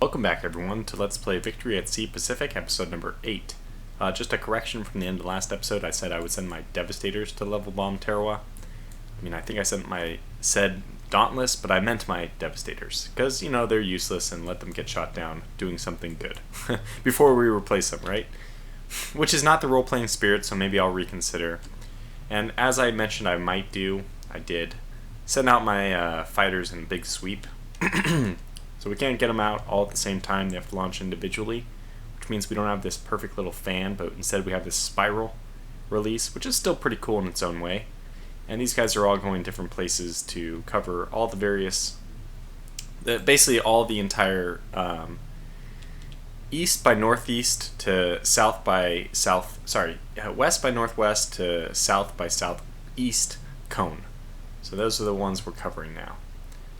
Welcome back everyone to Let's Play Victory at Sea Pacific, episode number 8. Just a correction from the end of the last episode. I said I would send my Devastators to level bomb Tarawa. I think I said Dauntless, but I meant my Devastators. Because, they're useless and let them get shot down doing something good. Before we replace them, right? Which is not the role-playing spirit, so maybe I'll reconsider. And as I mentioned I did, send out my fighters in a big sweep. So we can't get them out all at the same time. They have to launch individually, which means we don't have this perfect little fan, but instead we have this spiral release, which is still pretty cool in its own way. And these guys are all going different places to cover all the various, basically all the entire east by northeast to south by south, west by northwest to south by southeast cone. So those are the ones we're covering now,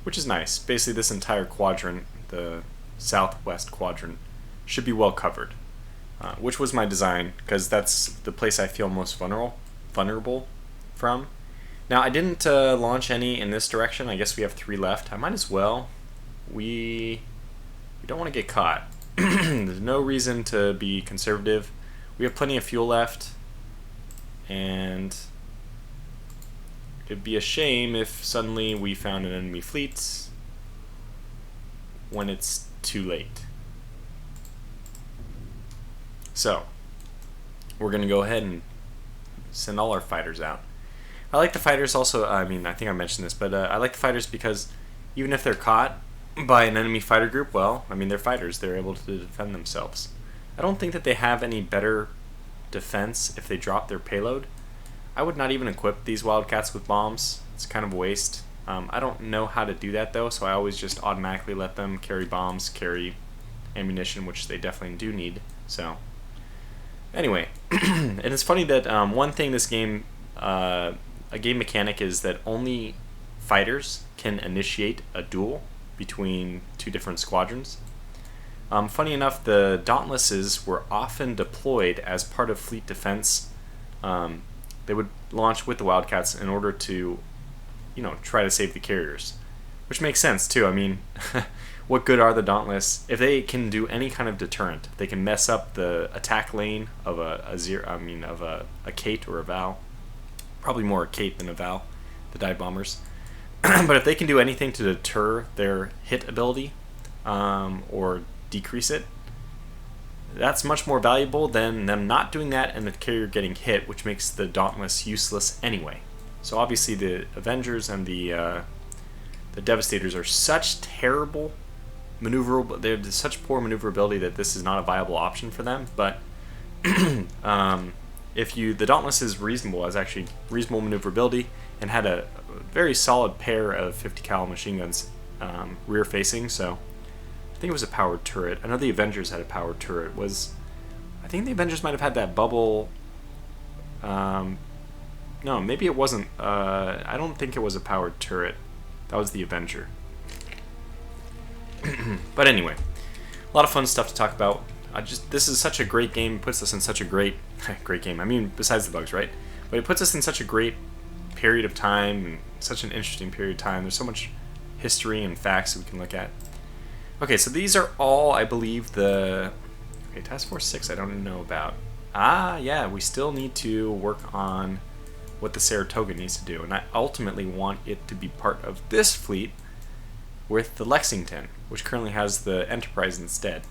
which is nice. Basically this entire quadrant, the southwest quadrant, should be well covered, which was my design because that's the place I feel most vulnerable from. Now I didn't launch any in this direction. I guess we have 3 left. I might as well. We don't want to get caught. There's no reason to be conservative. We have plenty of fuel left, and it'd be a shame if suddenly we found an enemy fleet when it's too late. So we're gonna go ahead and send all our fighters out. I like the fighters also, I think I mentioned this, but I like the fighters because even if they're caught by an enemy fighter group, well, they're fighters. They're able to defend themselves. I don't think that they have any better defense if they drop their payload. I would not even equip these Wildcats with bombs. It's kind of a waste. I don't know how to do that though, so I always just automatically let them carry bombs, carry ammunition, which they definitely do need. So, anyway, and it's funny that one thing this game, a game mechanic is that only fighters can initiate a duel between 2 different squadrons. Funny enough, the Dauntlesses were often deployed as part of fleet defense. They would launch with the Wildcats in order to, try to save the carriers, which makes sense too. What good are the Dauntless if they can do any kind of deterrent? They can mess up the attack lane of a Kate or a Val. Probably more a Kate than a Val, the dive bombers. But if they can do anything to deter their hit ability or decrease it, that's much more valuable than them not doing that and the carrier getting hit, which makes the Dauntless useless anyway. So obviously the Avengers and the Devastators are such terrible maneuverable. They have such poor maneuverability that this is not a viable option for them. But the Dauntless is reasonable, has actually reasonable maneuverability, and had a very solid pair of 50 cal machine guns rear facing. So I think it was a powered turret. I know the Avengers had a powered turret. I think the Avengers might have had that bubble. No, maybe it wasn't. I don't think it was a powered turret. That was the Avenger. But anyway, a lot of fun stuff to talk about. This is such a great game. It puts us in such a great game. Besides the bugs, right? But it puts us in such a great period of time, and such an interesting period of time. There's so much history and facts that we can look at. Okay, so these are all, I believe, Task Force 6 I don't even know about. Yeah, we still need to work on what the Saratoga needs to do, and I ultimately want it to be part of this fleet with the Lexington, which currently has the Enterprise instead.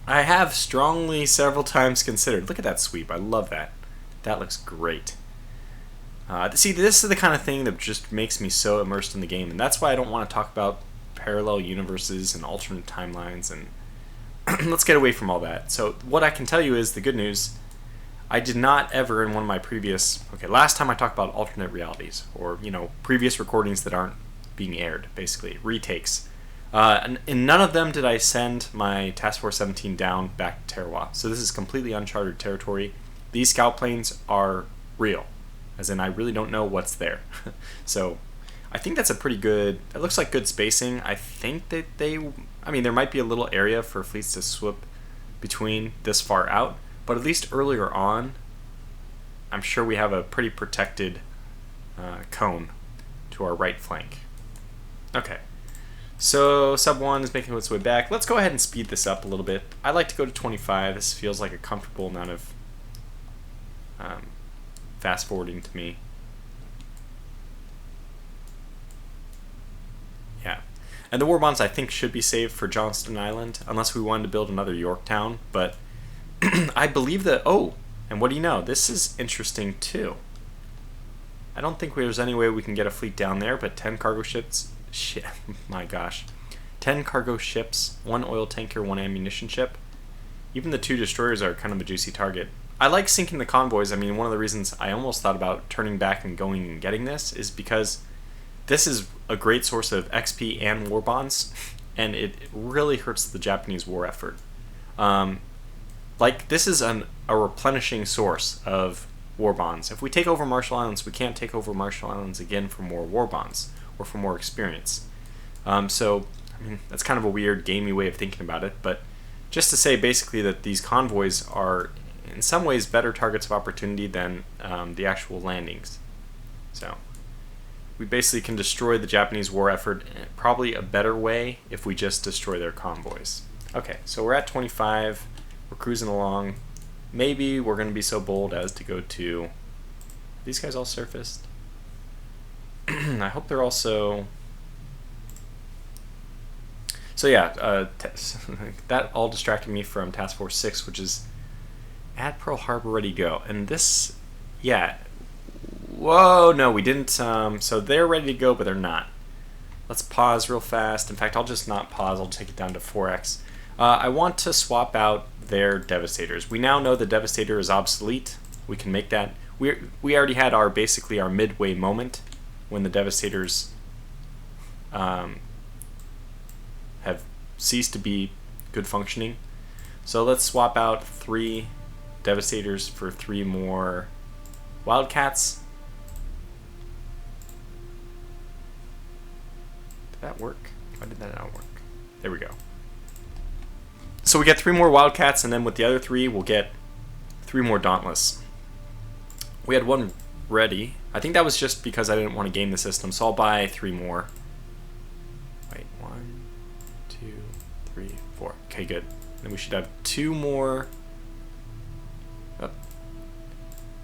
I have strongly several times considered. Look at that sweep. I love that. That looks great. See, this is the kind of thing that just makes me so immersed in the game, and that's why I don't want to talk about parallel universes and alternate timelines, and let's get away from all that. So what I can tell you is the good news. I did not ever in one of my previous... last time I talked about alternate realities, or, previous recordings that aren't being aired, basically, retakes. And in none of them did I send my Task Force 17 down back to Tarawa. So this is completely uncharted territory. These scout planes are real, as in I really don't know what's there. So I think that's a pretty good... It looks like good spacing. I think that there might be a little area for fleets to swoop between this far out, but at least earlier on, I'm sure we have a pretty protected cone to our right flank. Okay, So sub 1 is making its way back. Let's go ahead and speed this up a little bit. I like to go to 25. This feels like a comfortable amount of fast forwarding to me. Yeah. And the war bonds I think should be saved for Johnston Island, unless we wanted to build another Yorktown. But I believe that, oh, and what do you know? This is interesting too. I don't think there's any way we can get a fleet down there, but 10 cargo ships, shit, my gosh. 10 cargo ships, 1 oil tanker, 1 ammunition ship. Even the 2 destroyers are kind of a juicy target. I like sinking the convoys. I mean, one of the reasons I almost thought about turning back and going and getting this is because this is a great source of XP and war bonds, and it really hurts the Japanese war effort. Like, this is a replenishing source of war bonds. If we take over Marshall Islands, we can't take over Marshall Islands again for more war bonds or for more experience. So, I mean, that's kind of a weird, gamey way of thinking about it, but just to say basically that these convoys are in some ways better targets of opportunity than the actual landings. So, we basically can destroy the Japanese war effort probably a better way if we just destroy their convoys. Okay, so we're at 25. We're cruising along. Maybe we're going to be so bold as to go to... Are these guys all surfaced? I hope they're also... So yeah, that all distracted me from Task Force 6, which is at Pearl Harbor, ready to go. And this, yeah... Whoa, no, we didn't. So they're ready to go, but they're not. Let's pause real fast. In fact, I'll just not pause. I'll take it down to 4x. I want to swap out their Devastators. We now know the Devastator is obsolete. We can make that. We already had our basically our midway moment when the Devastators have ceased to be good functioning. So let's swap out 3 Devastators for 3 more Wildcats. Did that work? Why did that not work? There we go. So we get 3 more Wildcats, and then with the other 3, we'll get 3 more Dauntless. We had 1 ready. I think that was just because I didn't want to game the system, so I'll buy 3 more. Wait, 1, 2, 3, 4. Okay, good. Then we should have 2 more.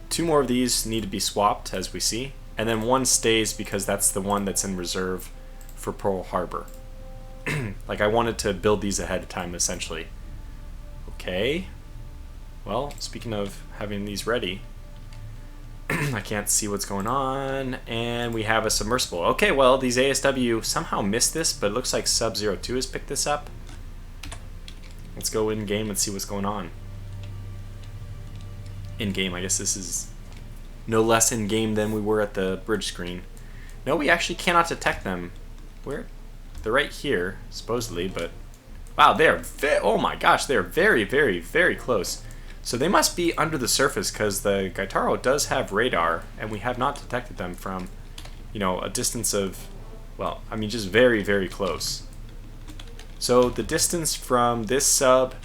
2 more of these need to be swapped, as we see. And then 1 stays because that's the one that's in reserve for Pearl Harbor. Like, I wanted to build these ahead of time, essentially. Okay. Well, speaking of having these ready, I can't see what's going on, and we have a submersible. Okay, well, these ASW somehow missed this, but it looks like Sub-02 has picked this up. Let's go in-game and see what's going on. In-game, I guess this is no less in-game than we were at the bridge screen. No, we actually cannot detect them. Where? They're right here, supposedly, but... Wow, they're oh my gosh, they're very, very, very close. So they must be under the surface, because the Gaitaro does have radar, and we have not detected them from, you know, a distance of, well, I mean, just very, very close. So the distance from this sub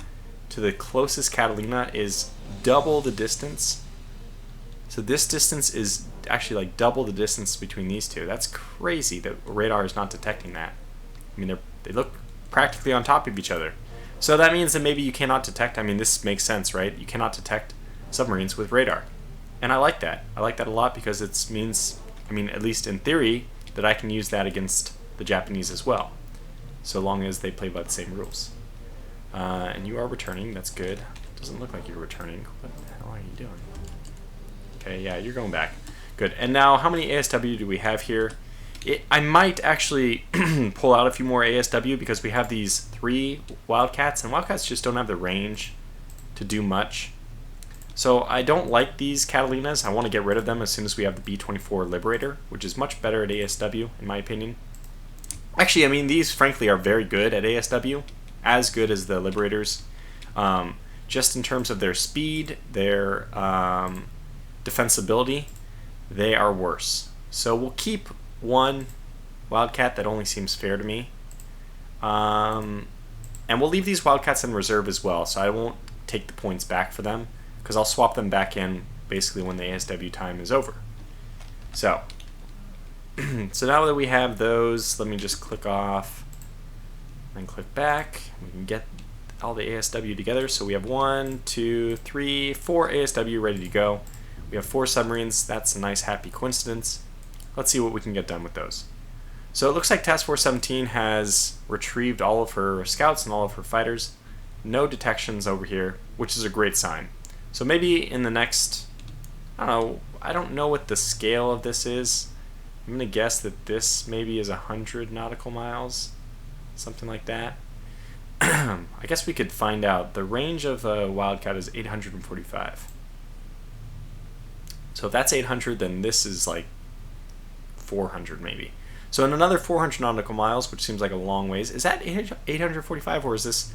to the closest Catalina is double the distance. So this distance is actually like double the distance between these two. That's crazy that radar is not detecting that. I mean, they look practically on top of each other. So that means that maybe you cannot detect, I mean, this makes sense, right? You cannot detect submarines with radar. And I like that. I like that a lot because it means, I mean, at least in theory, that I can use that against the Japanese as well, so long as they play by the same rules. And you are returning, that's good. Doesn't look like you're returning. What the hell are you doing? Okay, yeah, you're going back. Good. And now, how many ASW do we have here? I might actually pull out a few more ASW because we have these 3 Wildcats, and Wildcats just don't have the range to do much. So I don't like these Catalinas. I want to get rid of them as soon as we have the B-24 Liberator, which is much better at ASW, in my opinion. Actually, I mean, these, frankly, are very good at ASW, as good as the Liberators. Just in terms of their speed, their defensibility, they are worse. So we'll keep 1 Wildcat. That only seems fair to me. And we'll leave these Wildcats in reserve as well, so I won't take the points back for them, because I'll swap them back in basically when the ASW time is over. So, so now that we have those, let me just click off And click back. We can get all the ASW together. So we have 1, 2, 3, 4 ASW ready to go. We have 4 submarines. That's a nice happy coincidence. Let's see what we can get done with those. So it looks like Task Force 17 has retrieved all of her scouts and all of her fighters. No detections over here, which is a great sign. So maybe in the next, I don't know what the scale of this is. I'm going to guess that this maybe is 100 nautical miles, something like that. I guess we could find out. The range of a Wildcat is 845. So if that's 800, then this is like 400 maybe. So in another 400 nautical miles, which seems like a long ways, is that 845 or is this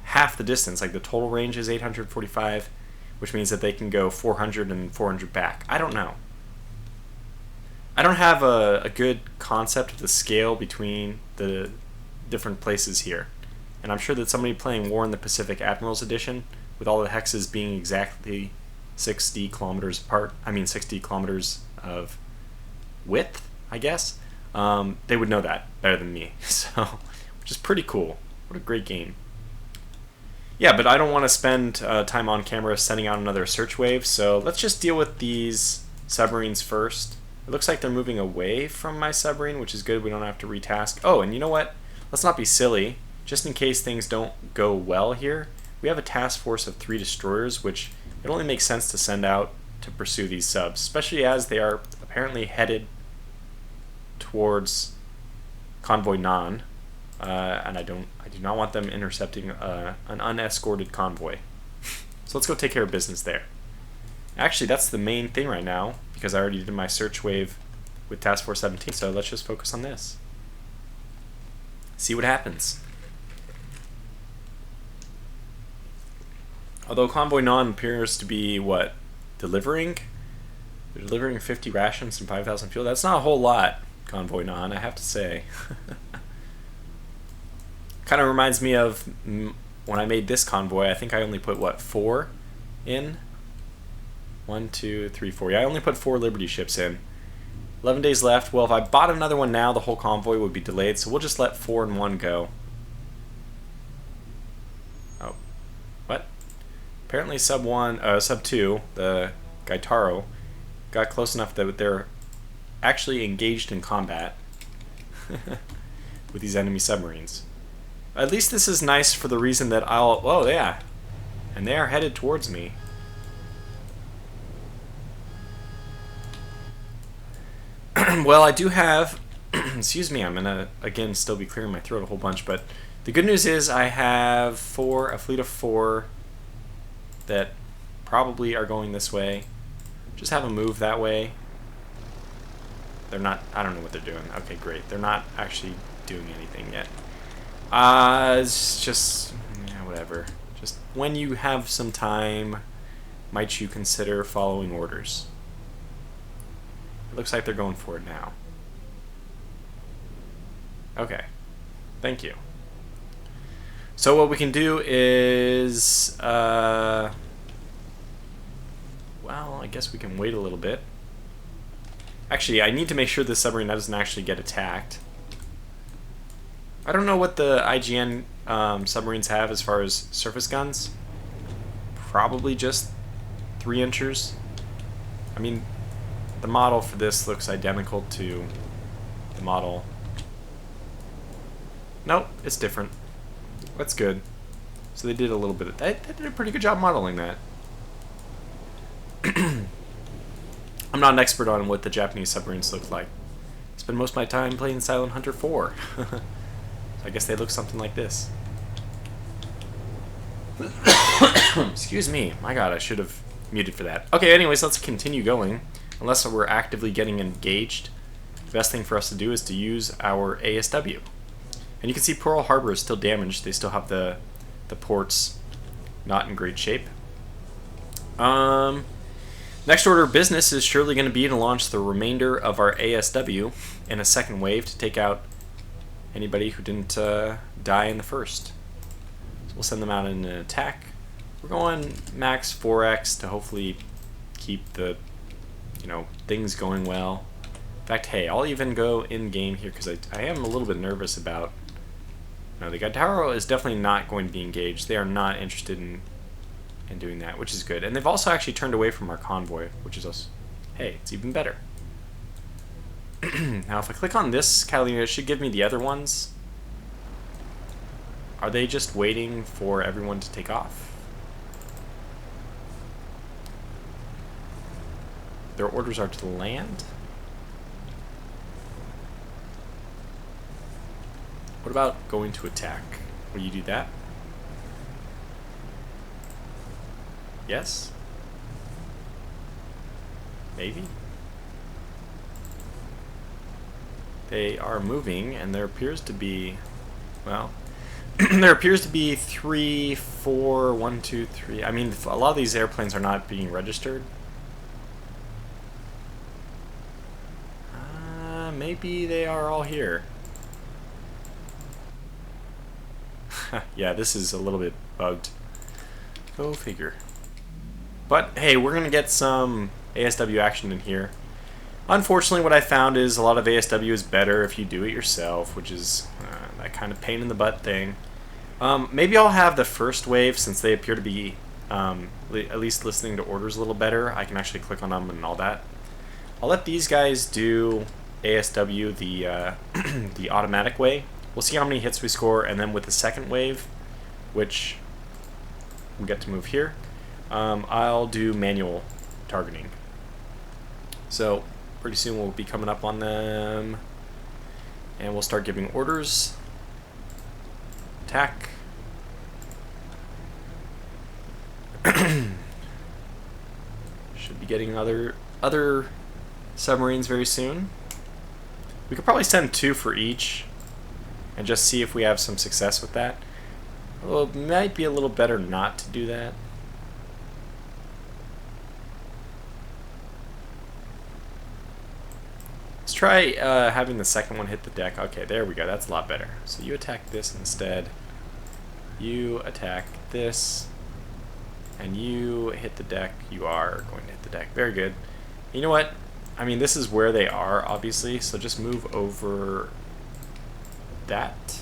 half the distance? Like the total range is 845, which means that they can go 400 and 400 back. I don't know. I don't have a good concept of the scale between the different places here. And I'm sure that somebody playing War in the Pacific Admirals Edition, with all the hexes being exactly 60 kilometers apart, 60 kilometers of width, I guess, they would know that better than me. So, which is pretty cool. What a great game. Yeah, but I don't want to spend time on camera sending out another search wave, so let's just deal with these submarines first. It looks like they're moving away from my submarine, which is good. We don't have to retask. Oh, and you know what? Let's not be silly. Just in case things don't go well here, we have a task force of 3 destroyers, which it only makes sense to send out to pursue these subs, especially as they are apparently headed towards Convoy Non, and I do not want them intercepting an unescorted convoy. So let's go take care of business there. Actually, that's the main thing right now, because I already did my search wave with Task Force 17, so let's just focus on this. See what happens. Although Convoy Non appears to be, what, delivering? They're delivering 50 rations and 5,000 fuel. That's not a whole lot, Convoy Non, I have to say. Kind of reminds me of when I made this convoy. I think I only put, what, 4 in? 1, 2, 3, 4. Yeah, I only put 4 Liberty ships in. 11 days left. Well, if I bought another one now, the whole convoy would be delayed, so we'll just let 4 and 1 go. Oh. What? Apparently sub 2, the Gaitaro, got close enough that they're actually engaged in combat with these enemy submarines. At least this is nice for the reason that oh yeah, and they are headed towards me. Well, I do have, excuse me, I'm gonna again still be clearing my throat a whole bunch, but the good news is I have a fleet of 4 that probably are going this way. Just have them move that way. They're not, I don't know what they're doing. Okay, great. They're not actually doing anything yet. It's just, yeah, whatever. Just when you have some time, might you consider following orders? It looks like they're going for it now. Okay. Thank you. So what we can do is, well, I guess we can wait a little bit. Actually, I need to make sure this submarine doesn't actually get attacked. I don't know what the IGN submarines have as far as surface guns. Probably just 3 inchers. I mean, the model for this looks identical to the model. Nope, it's different. That's good. So they did a little bit of that. They did a pretty good job modeling that. I'm not an expert on what the Japanese submarines look like. I spend most of my time playing Silent Hunter 4. So I guess they look something like this. Excuse me. My god, I should have muted for that. Okay, anyways, let's continue going. Unless we're actively getting engaged, the best thing for us to do is to use our ASW. And you can see Pearl Harbor is still damaged. They still have the ports not in great shape. Next order of business is surely going to be to launch the remainder of our ASW in a second wave to take out anybody who didn't die in the first. So we'll send them out in an attack. We're going max 4x to hopefully keep the, things going well. In fact, hey, I'll even go in game here because I am a little bit nervous about No, the Gaitaro is definitely not going to be engaged. They are not interested in doing that, which is good. And they've also actually turned away from our convoy, which is us. Hey, it's even better. Now, if I click on this Catalina, it should give me the other ones. Are they just waiting for everyone to take off? Their orders are to land? What about going to attack? Will you do that? Yes? Maybe? They are moving, and there appears to be, well, there appears to be 3, 4, 1, 2, 3. I mean, a lot of these airplanes are not being registered. Maybe they are all here. Yeah, this is a little bit bugged. Go figure. But hey, we're gonna get some ASW action in here. Unfortunately, what I found is a lot of ASW is better if you do it yourself, which is that kind of pain in the butt thing. Maybe I'll have the first wave, since they appear to be at least listening to orders a little better. I can actually click on them and all that. I'll let these guys do ASW the the automatic way. We'll see how many hits we score, and then with the second wave, which we get to move here, I'll do manual targeting. So pretty soon we'll be coming up on them, and we'll start giving orders. Attack. Should be getting other submarines very soon. We could probably send 2 for each and just see if we have some success with that. Well, it might be a little better not to do that. Let's try having the second one hit the deck. Okay, there we go. That's a lot better. So you attack this instead. You attack this. And you hit the deck. You are going to hit the deck. Very good. You know what? I mean, this is where they are, obviously. So just move over that.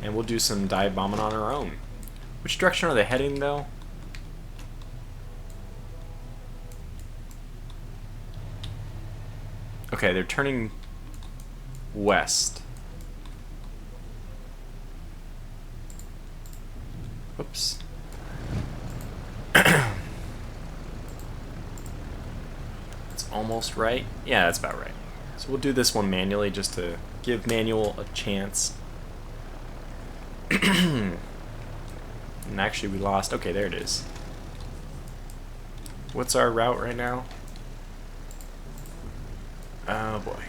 And we'll do some dive bombing on our own. Which direction are they heading, though? Okay, they're turning west. Whoops. It's almost right. Yeah, that's about right. So we'll do this one manually just to give manual a chance. And actually we lost. Okay, there it is. What's our route right now? Oh boy.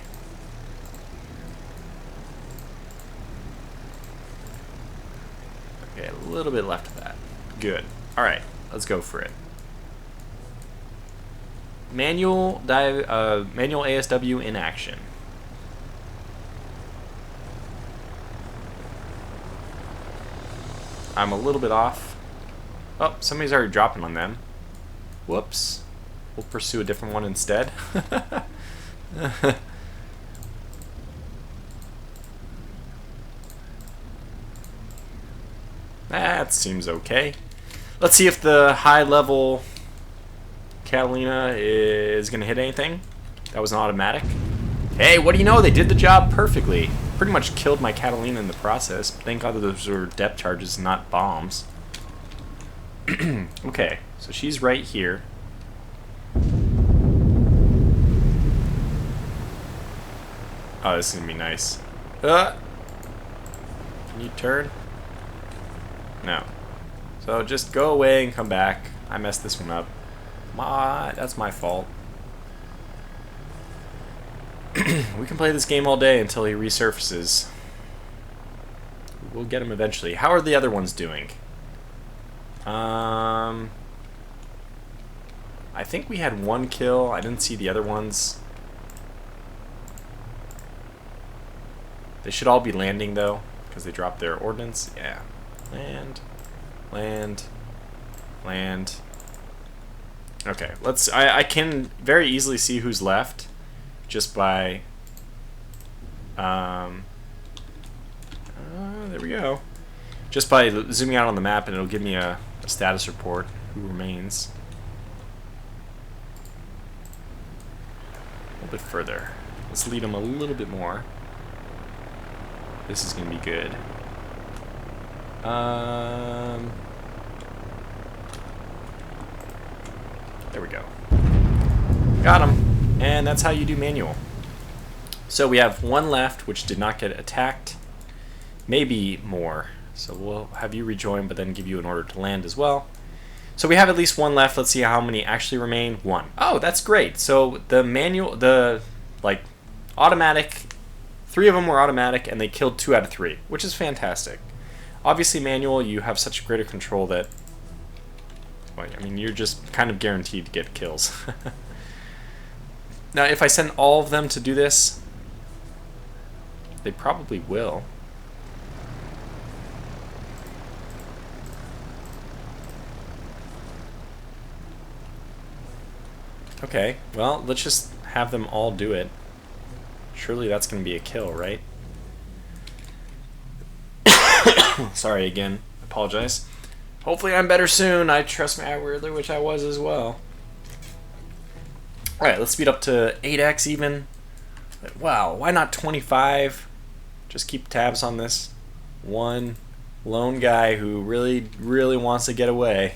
Okay, a little bit left of that. Good. Alright, let's go for it. Manual ASW in action. I'm a little bit off. Oh, somebody's already dropping on them. Whoops. We'll pursue a different one instead. That seems okay. Let's see if the high-level Catalina is going to hit anything. That was an automatic. Hey, what do you know? They did the job perfectly. Pretty much killed my Catalina in the process. Thank God that those were depth charges, not bombs. Okay, so she's right here. Oh, this is going to be nice. Can you turn? No. So just go away and come back. I messed this one up. That's my fault. We can play this game all day until he resurfaces. We'll get him eventually. How are the other ones doing? I think we had 1 kill. I didn't see the other ones. They should all be landing though, because they dropped their ordnance. Yeah. Land. Land. Land. Okay, let's. I can very easily see who's left just by There we go. Just by zooming out on the map, and it'll give me a status report. Who remains? A little bit further. Let's lead them a little bit more. This is going to be good. There we go. Got him. And that's how you do manual. So we have one left, which did not get attacked. Maybe more. So we'll have you rejoin, but then give you an order to land as well. So we have at least one left. Let's see how many actually remain. One. Oh, that's great. So the manual, automatic, 3 of them were automatic, and they killed 2 out of 3, which is fantastic. Obviously, manual, you have such greater control that, well, I mean, you're just kind of guaranteed to get kills. Now, if I send all of them to do this, they probably will. Okay, well, let's just have them all do it. Surely that's going to be a kill, right? Sorry again. Apologize. Hopefully I'm better soon. I trust me, I really wish I was as well. Alright, let's speed up to 8x even. Wow, why not 25? Just keep tabs on this one lone guy who really, really wants to get away.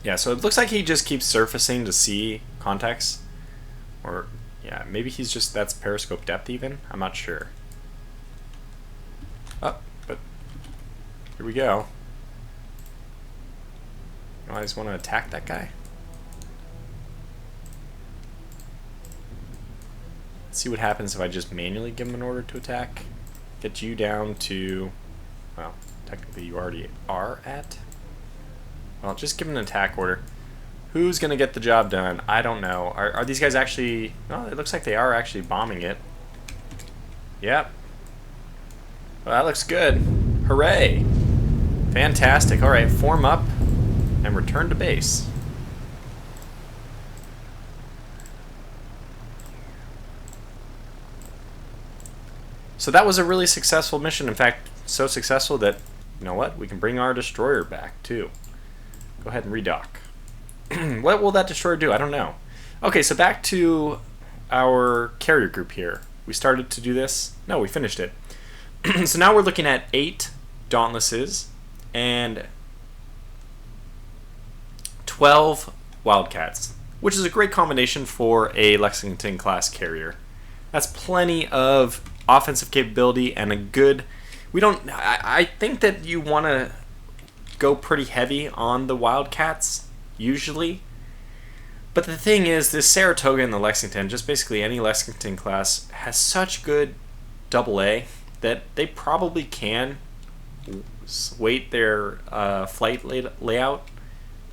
Yeah, so it looks like he just keeps surfacing to see contacts. Or, yeah, maybe he's just, that's periscope depth even? I'm not sure. Oh, but here we go. You guys want to attack that guy? Let's see what happens if I just manually give him an order to attack. Get you down to, well, technically you already are at. Well, just give him an attack order. Who's going to get the job done? I don't know. Are these guys actually... Well, it looks like they are actually bombing it. Yep. Well, that looks good. Hooray. Fantastic. Alright, form up and return to base. So that was a really successful mission. In fact, so successful that, you know what? We can bring our destroyer back, too. Go ahead and redock. What will that destroyer do? I don't know. Okay, so back to our carrier group here. We started to do this. No, we finished it. So now we're looking at 8 Dauntlesses and 12 Wildcats, which is a great combination for a Lexington class carrier. That's plenty of offensive capability and a good... I think that you want to go pretty heavy on the Wildcats, usually. But the thing is, this Saratoga and the Lexington, just basically any Lexington class, has such good AA that they probably can weight their flight layout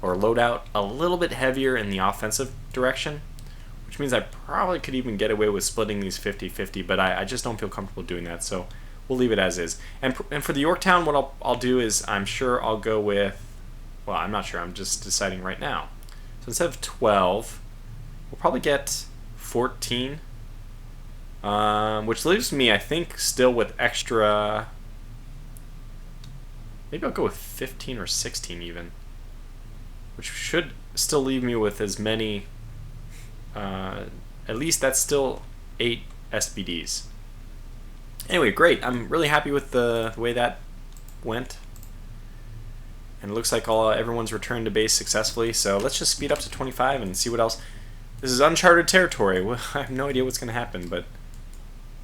or loadout a little bit heavier in the offensive direction, which means I probably could even get away with splitting these 50-50, but I just don't feel comfortable doing that, so we'll leave it as is. And for the Yorktown, what I'll do is I'm sure I'll go with, well, I'm not sure, I'm just deciding right now. So instead of 12, we'll probably get 14, which leaves me, I think, still with extra, maybe I'll go with 15 or 16 even, which should still leave me with as many, at least that's still 8 SBDs. Anyway, great. I'm really happy with the way that went. And it looks like everyone's returned to base successfully, so let's just speed up to 25 and see what else. This is uncharted territory. I have no idea what's going to happen, but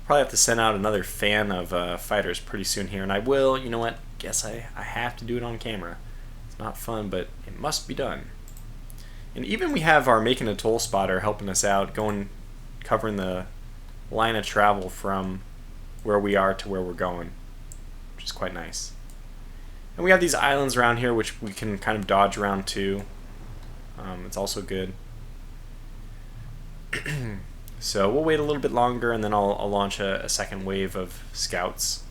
probably have to send out another fan of fighters pretty soon here, and I will. You know what? Guess I have to do it on camera. It's not fun, but it must be done. And even we have our Making a Toll spotter helping us out, covering the line of travel from where we are to where we're going, which is quite nice. And we have these islands around here which we can kind of dodge around too. It's also good. So we'll wait a little bit longer and then I'll launch a second wave of scouts.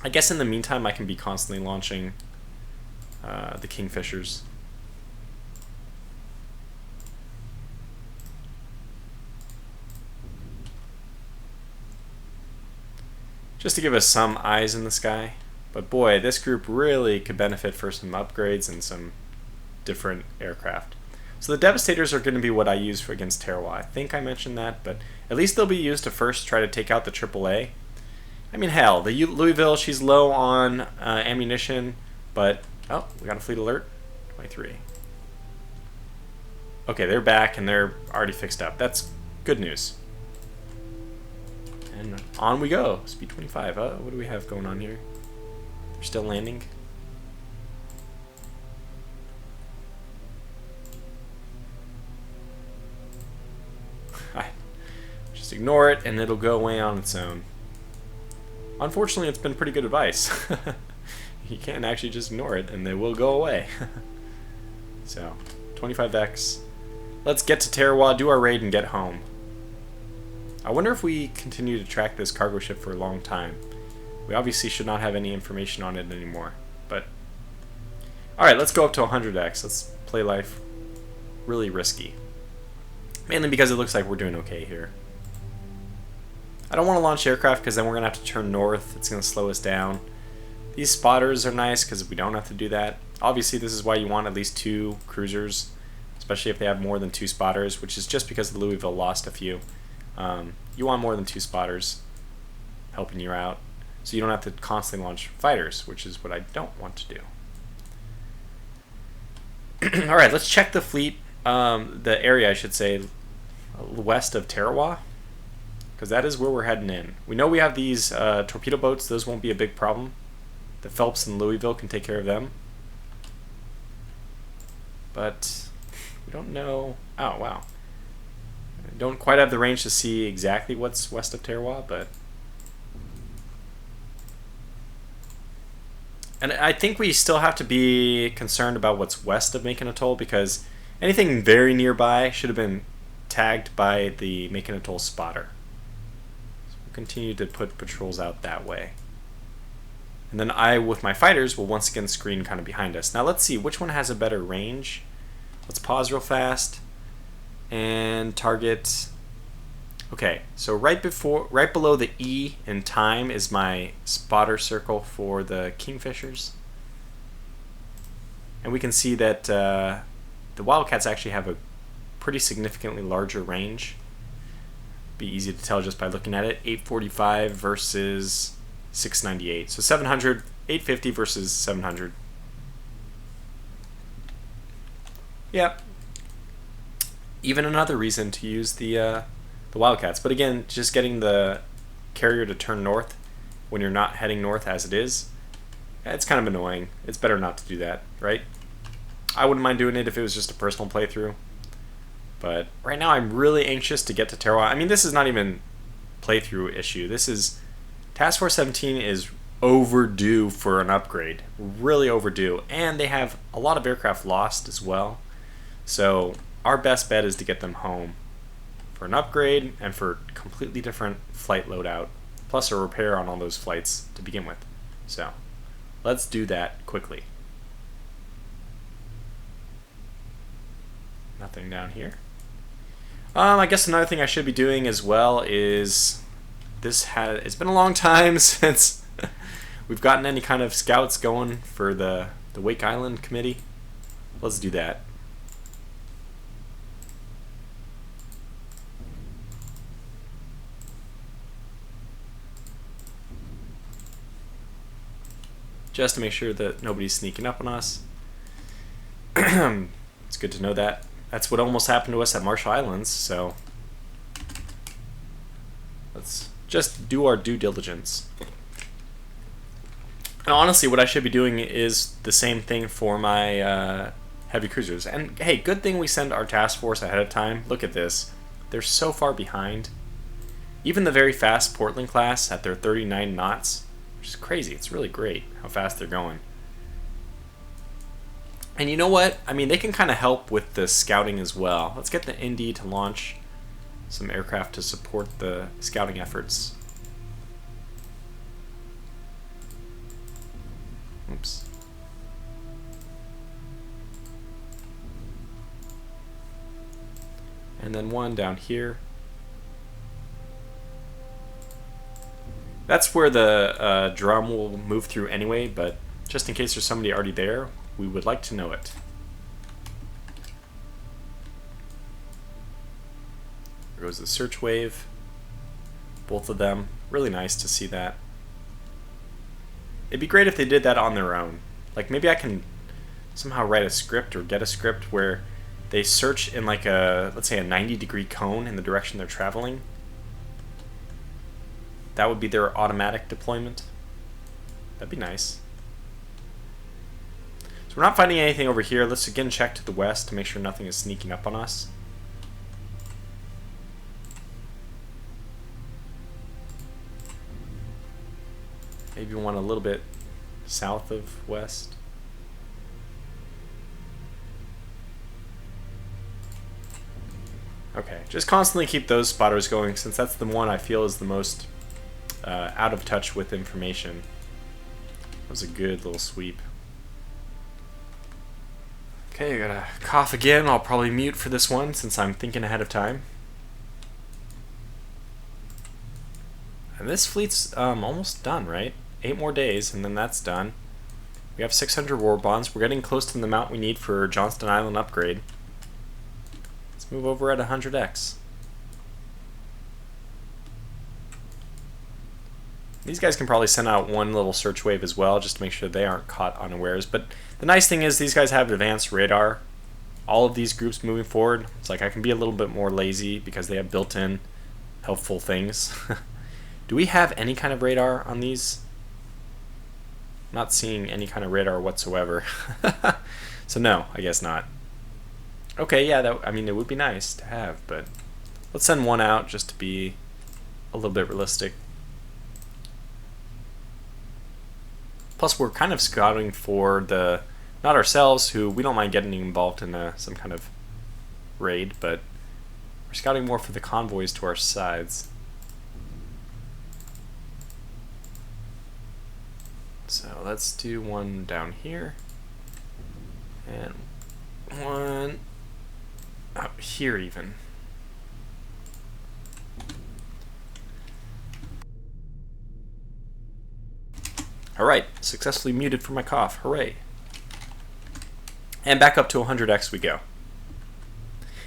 I guess in the meantime I can be constantly launching the Kingfishers. just to give us some eyes in the sky. But boy, this group really could benefit for some upgrades and some different aircraft. So the Devastators are going to be what I use for against Tarawa. I think I mentioned that, but at least they'll be used to first try to take out the AAA. I mean, hell, the Louisville, she's low on ammunition, but... Oh, we got a fleet alert. 23. Okay, they're back and they're already fixed up. That's good news. And on we go. Speed 25. What do we have going on here? They're still landing. Just ignore it and it'll go away on its own. Unfortunately, it's been pretty good advice. You can't actually just ignore it and they will go away. So, 25x. Let's get to Tarawa, do our raid, and get home. I wonder if we continue to track this cargo ship for a long time. We obviously should not have any information on it anymore. But, alright, let's go up to 100x. Let's play life really risky. Mainly because it looks like we're doing okay here. I don't want to launch aircraft because then we're going to have to turn north. It's going to slow us down. These spotters are nice because we don't have to do that. Obviously, this is why you want at least 2 cruisers, especially if they have more than 2 spotters, which is just because the Louisville lost a few. You want more than 2 spotters helping you out, so you don't have to constantly launch fighters, which is what I don't want to do. Alright, let's check the fleet, the area I should say, west of Tarawa, because that is where we're heading in. We know we have these torpedo boats. Those won't be a big problem. The Phelps and Louisville can take care of them. But we don't know... Oh, wow. I don't quite have the range to see exactly what's west of Tarawa, but... And I think we still have to be concerned about what's west of Macon Atoll, because anything very nearby should have been tagged by the Macon Atoll spotter. So we'll continue to put patrols out that way. And then I, with my fighters, will once again screen kind of behind us. Now let's see, which one has a better range? Let's pause real fast and target. Okay, so right below the E in time is my spotter circle for the Kingfishers. And we can see that the Wildcats actually have a pretty significantly larger range. Be easy to tell just by looking at it. 845 versus 698. So 700, 850 versus 700. Yeah. Even another reason to use the Wildcats. But again, just getting the carrier to turn north when you're not heading north as it is, it's kind of annoying. It's better not to do that, right? I wouldn't mind doing it if it was just a personal playthrough. But right now I'm really anxious to get to Tarawa. I mean, this is not even playthrough issue. This is... Task Force 17 is overdue for an upgrade. Really overdue. And they have a lot of aircraft lost as well. So our best bet is to get them home for an upgrade and for completely different flight loadout, plus a repair on all those flights to begin with. So let's do that quickly. Nothing down here. I guess another thing I should be doing as well is it's been a long time since we've gotten any kind of scouts going for the Wake Island committee. Let's do that. Just to make sure that nobody's sneaking up on us. It's good to know that. That's what almost happened to us at Marshall Islands, so let's just do our due diligence. And honestly, what I should be doing is the same thing for my heavy cruisers. And hey, good thing we send our task force ahead of time. Look at this. They're so far behind. Even the very fast Portland class at their 39 knots, which is crazy. It's really great how fast they're going. And you know what? I mean, they can kind of help with the scouting as well. Let's get the Indy to launch some aircraft to support the scouting efforts. Oops. And then one down here. That's where the drum will move through anyway, but just in case there's somebody already there, we would like to know it. There goes the search wave. Both of them. Really nice to see that. It'd be great if they did that on their own. Like maybe I can somehow write a script or get a script where they search in like a, let's say a 90-degree cone in the direction they're traveling. That would be their automatic deployment. That'd be nice. So we're not finding anything over here. Let's again check to the west to make sure nothing is sneaking up on us. Maybe one a little bit south of west. Okay, just constantly keep those spotters going since that's the one I feel is the most out of touch with information. That was a good little sweep. Okay, I gotta cough again. I'll probably mute for this one since I'm thinking ahead of time. And this fleet's almost done, right? 8 more days and then that's done. We have 600 war bonds. We're getting close to the amount we need for Johnston Island upgrade. Let's move over at 100x. These guys can probably send out one little search wave as well, just to make sure they aren't caught unawares. But the nice thing is these guys have advanced radar. All of these groups moving forward, it's like I can be a little bit more lazy because they have built-in helpful things. Do we have any kind of radar on these? Not seeing any kind of radar whatsoever. So no, I guess not. Okay, yeah, that, I mean, it would be nice to have, but let's send one out just to be a little bit realistic. Plus, we're kind of scouting for the, not ourselves, who we don't mind getting involved in some kind of raid, but we're scouting more for the convoys to our sides. So let's do one down here, and one up here even. Alright, successfully muted for my cough. Hooray. And back up to 100x we go.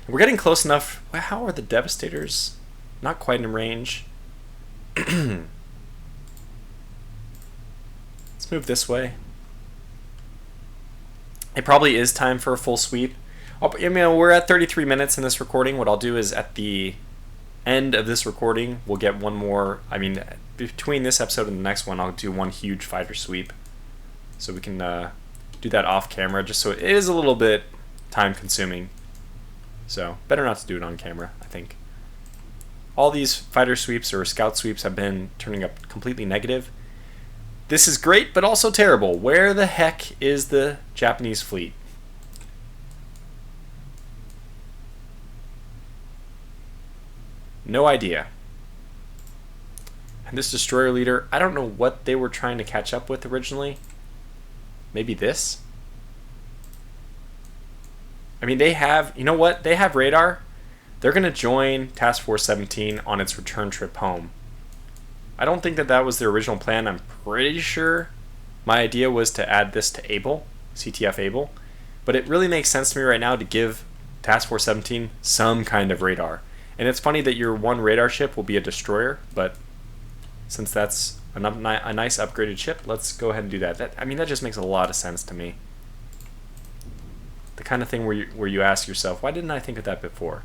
And we're getting close enough. How are the Devastators? Not quite in range. Let's move this way. It probably is time for a full sweep. I mean, we're at 33 minutes in this recording. What I'll do is at the end of this recording, we'll get one more. I mean, between this episode and the next one, I'll do one huge fighter sweep. So we can do that off camera, just so it is a little bit time consuming. So better not to do it on camera, I think. All these fighter sweeps or scout sweeps have been turning up completely negative. This is great, but also terrible. Where the heck is the Japanese fleet? No idea. And this destroyer leader, I don't know what they were trying to catch up with originally. Maybe this? I mean, they have, you know what? They have radar. They're going to join Task Force 17 on its return trip home. I don't think that was their original plan. I'm pretty sure my idea was to add this to Able, CTF Able. But it really makes sense to me right now to give Task Force 17 some kind of radar. And it's funny that your one radar ship will be a destroyer, but since that's a nice upgraded ship, let's go ahead and do that. I mean, that just makes a lot of sense to me. The kind of thing where you ask yourself, why didn't I think of that before?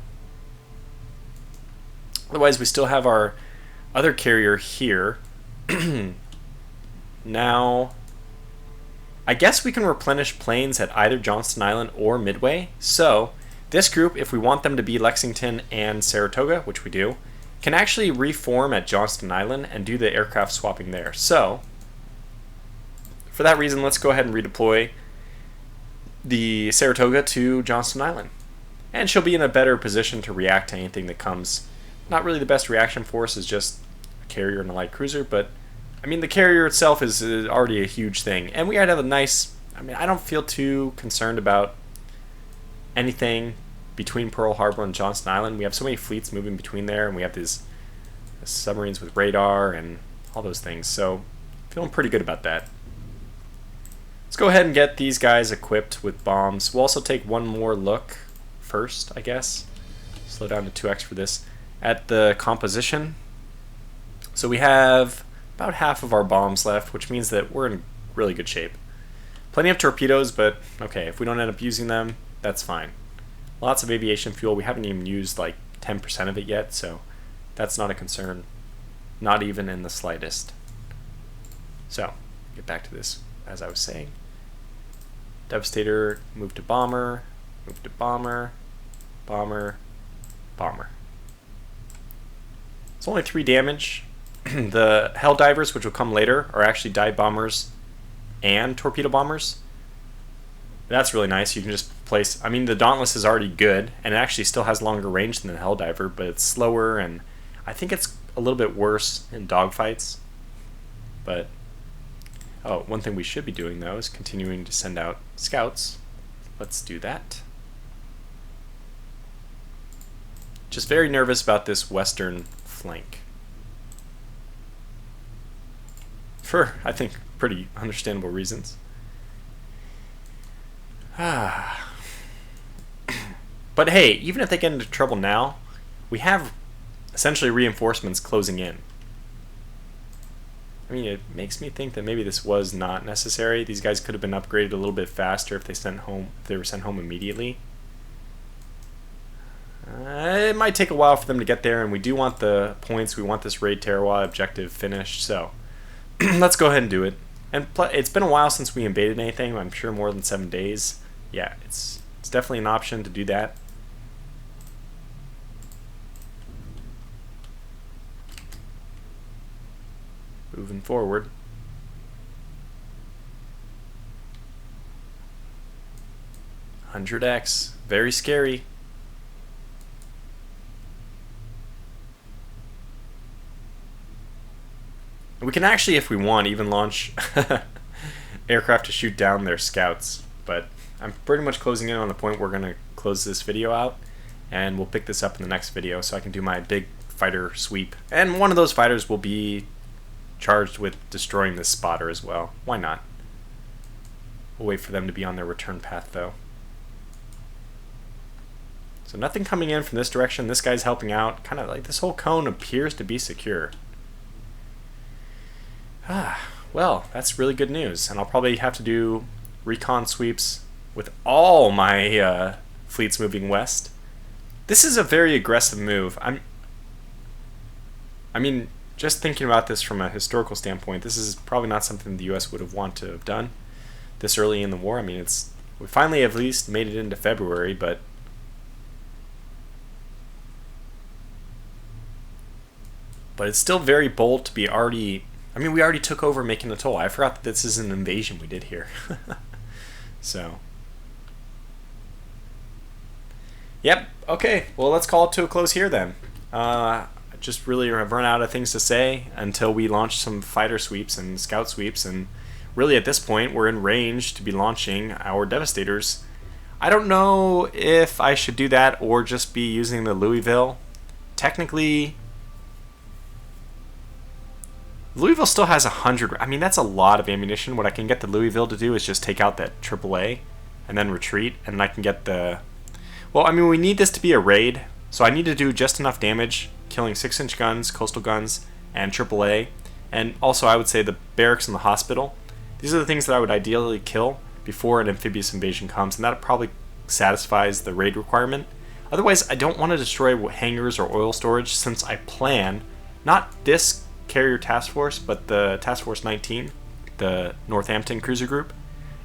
Otherwise, we still have our other carrier here. Now, I guess we can replenish planes at either Johnston Island or Midway. So, this group, if we want them to be Lexington and Saratoga, which we do, can actually reform at Johnston Island and do the aircraft swapping there. So, for that reason, let's go ahead and redeploy the Saratoga to Johnston Island. And she'll be in a better position to react to anything that comes. Not really the best reaction force is just a carrier and a light cruiser, but I mean the carrier itself is already a huge thing. And we gotta have a nice, I mean, I don't feel too concerned about anything between Pearl Harbor and Johnston Island. We have so many fleets moving between there, and we have these submarines with radar and all those things. So feeling pretty good about that. Let's go ahead and get these guys equipped with bombs. We'll also take one more look first, I guess. Slow down to 2x for this. At the composition. So we have about half of our bombs left, which means that we're in really good shape. Plenty of torpedoes, but okay, if we don't end up using them, that's fine. Lots of aviation fuel. We haven't even used like 10% of it yet, so that's not a concern. Not even in the slightest. So, get back to this as I was saying. Devastator, move to bomber, move to bomber, bomber, bomber. It's only 3 damage. The Hell Divers, which will come later, are actually dive bombers and torpedo bombers. That's really nice. You can just place... I mean, the Dauntless is already good, and it actually still has longer range than the Hell Diver, but it's slower, and I think it's a little bit worse in dogfights. But... oh, one thing we should be doing, though, is continuing to send out scouts. Let's do that. Just very nervous about this western flank. For, I think, pretty understandable reasons. But hey, even if they get into trouble now, we have essentially reinforcements closing in. I mean, it makes me think that maybe this was not necessary. These guys could have been upgraded a little bit faster if they were sent home immediately. It might take a while for them to get there, and we do want the points. We want this raid Tarawa objective finished, so let's go ahead and do it. And it's been a while since we invaded anything. I'm sure more than 7 days. Yeah, it's definitely an option to do that. Moving forward. $100x, very scary. We can actually, if we want, even launch aircraft to shoot down their scouts, but I'm pretty much closing in on the point we're going to close this video out, and we'll pick this up in the next video so I can do my big fighter sweep. And one of those fighters will be charged with destroying this spotter as well. Why not? We'll wait for them to be on their return path, though. So nothing coming in from this direction. This guy's helping out. Kind of like this whole cone appears to be secure. Well, that's really good news, and I'll probably have to do recon sweeps with all my fleets moving west. This is a very aggressive move. I mean, just thinking about this from a historical standpoint, this is probably not something the U.S. would have wanted to have done this early in the war. I mean, we finally at least made it into February, but it's still very bold to be already... I mean, we already took over Making the Toll. I forgot that this is an invasion we did here. So. Yep, okay. Well, let's call it to a close here then. Just really have run out of things to say until we launch some fighter sweeps and scout sweeps. And really at this point, we're in range to be launching our Devastators. I don't know if I should do that or just be using the Louisville. Technically... Louisville still has 100. I mean, that's a lot of ammunition. What I can get the Louisville to do is just take out that AAA and then retreat, and I can get the... Well, I mean, we need this to be a raid, so I need to do just enough damage, killing 6-inch guns, coastal guns, and AAA. And also, I would say the barracks and the hospital. These are the things that I would ideally kill before an amphibious invasion comes, and that probably satisfies the raid requirement. Otherwise, I don't want to destroy hangars or oil storage, since I plan, not this carrier task force, but the Task Force 19, the Northampton cruiser group,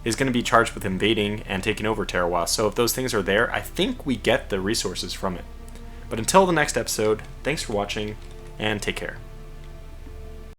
is going to be charged with invading and taking over Tarawa. So if those things are there, I think we get the resources from it. But until the next episode, thanks for watching, and take care.